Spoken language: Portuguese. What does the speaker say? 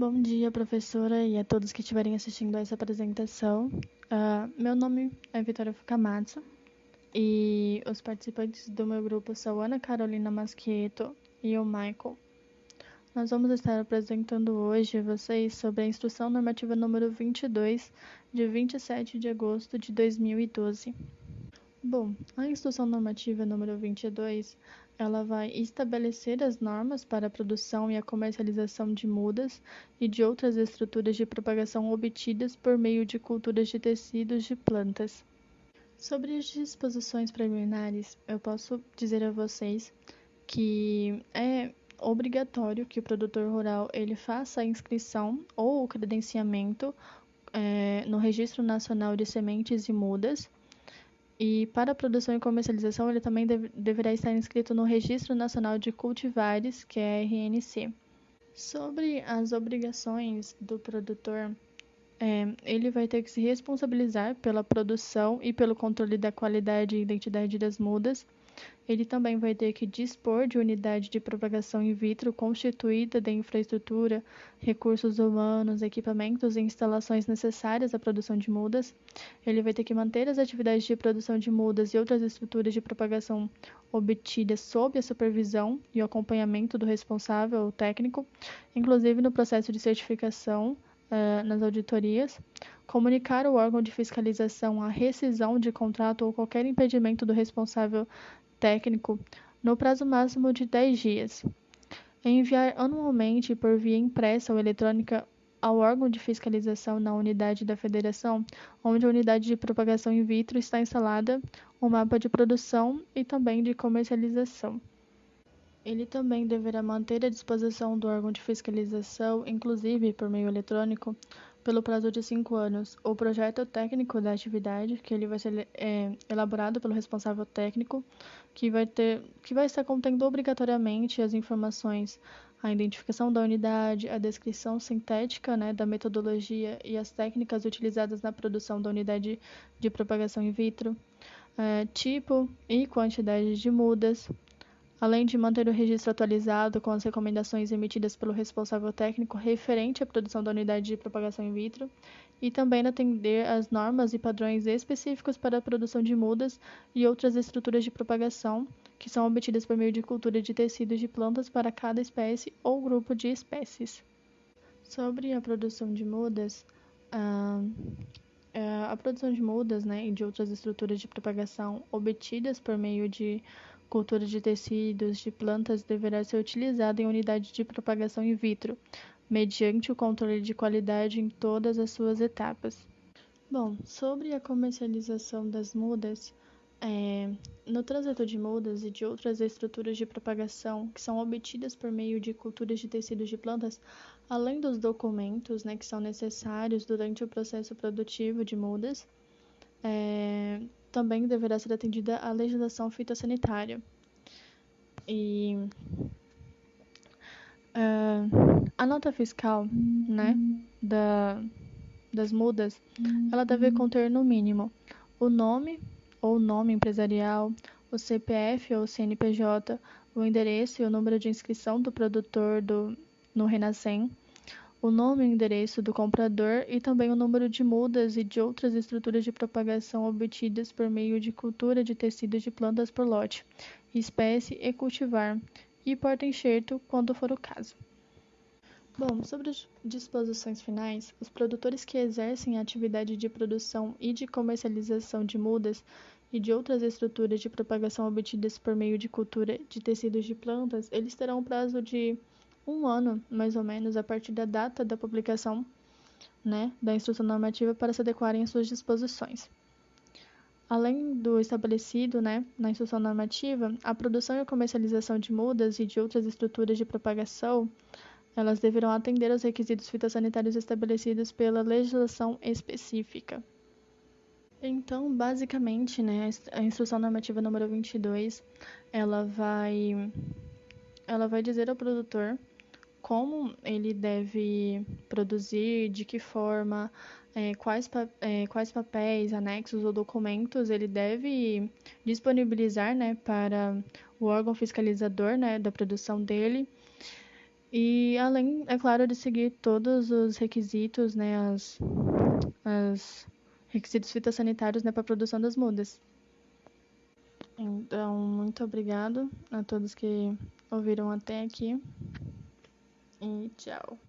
Bom dia, professora, e a todos que estiverem assistindo a essa apresentação. Meu nome é Vitória Fukamatsu e os participantes do meu grupo são Ana Carolina Masquieto e o Michael. Nós vamos estar apresentando hoje a vocês sobre a Instrução Normativa número 22, de 27 de agosto de 2012. Bom, a Instrução Normativa número 22, ela vai estabelecer as normas para a produção e a comercialização de mudas e de outras estruturas de propagação obtidas por meio de culturas de tecidos de plantas. Sobre as disposições preliminares, eu posso dizer a vocês que é obrigatório que o produtor rural ele faça a inscrição ou o credenciamento no Registro Nacional de Sementes e Mudas. E para a produção e comercialização, ele também deverá estar inscrito no Registro Nacional de Cultivares, que é a RNC. Sobre as obrigações do produtor, ele vai ter que se responsabilizar pela produção e pelo controle da qualidade e identidade das mudas. Ele também vai ter que dispor de unidade de propagação in vitro constituída de infraestrutura, recursos humanos, equipamentos e instalações necessárias à produção de mudas. Ele vai ter que manter as atividades de produção de mudas e outras estruturas de propagação obtidas sob a supervisão e o acompanhamento do responsável técnico, inclusive no processo de certificação nas auditorias, comunicar ao órgão de fiscalização a rescisão de contrato ou qualquer impedimento do responsável técnico no prazo máximo de 10 dias. Enviar anualmente por via impressa ou eletrônica ao órgão de fiscalização na unidade da federação, onde a unidade de propagação in vitro está instalada, um mapa de produção e também de comercialização. Ele também deverá manter à disposição do órgão de fiscalização, inclusive por meio eletrônico, pelo prazo de 5 anos, o projeto técnico da atividade, que ele vai ser elaborado pelo responsável técnico, que vai estar contendo obrigatoriamente as informações, a identificação da unidade, a descrição sintética, da metodologia e as técnicas utilizadas na produção da unidade de propagação in vitro, tipo e quantidade de mudas, além de manter o registro atualizado com as recomendações emitidas pelo responsável técnico referente à produção da unidade de propagação in vitro, e também atender às normas e padrões específicos para a produção de mudas e outras estruturas de propagação, que são obtidas por meio de cultura de tecidos de plantas para cada espécie ou grupo de espécies. Sobre a produção de mudas, a produção de mudas e de outras estruturas de propagação obtidas por meio de cultura de tecidos de plantas deverá ser utilizada em unidade de propagação in vitro, mediante o controle de qualidade em todas as suas etapas. Bom, sobre a comercialização das mudas, no trânsito de mudas e de outras estruturas de propagação que são obtidas por meio de culturas de tecidos de plantas, além dos documentos que são necessários durante o processo produtivo de mudas, também deverá ser atendida a legislação fitossanitária. E a nota fiscal, das mudas, ela deve conter no mínimo o nome ou nome empresarial, o CPF ou CNPJ, o endereço e o número de inscrição do produtor no Renascem, o nome e endereço do comprador e também o número de mudas e de outras estruturas de propagação obtidas por meio de cultura de tecidos de plantas por lote, espécie e cultivar, e porta-enxerto, quando for o caso. Bom, sobre as disposições finais, os produtores que exercem a atividade de produção e de comercialização de mudas e de outras estruturas de propagação obtidas por meio de cultura de tecidos de plantas, eles terão um prazo de 1 ano, mais ou menos, a partir da data da publicação da instrução normativa para se adequarem às suas disposições. Além do estabelecido na instrução normativa, a produção e a comercialização de mudas e de outras estruturas de propagação, elas deverão atender aos requisitos fitossanitários estabelecidos pela legislação específica. Então, basicamente, a instrução normativa número 22, ela vai dizer ao produtor como ele deve produzir, de que forma, quais papéis, anexos ou documentos ele deve disponibilizar para o órgão fiscalizador da produção dele, E além, é claro, de seguir todos os requisitos, né, as requisitos fitossanitários, né, para a produção das mudas. Então, muito obrigado a todos que ouviram até aqui e tchau.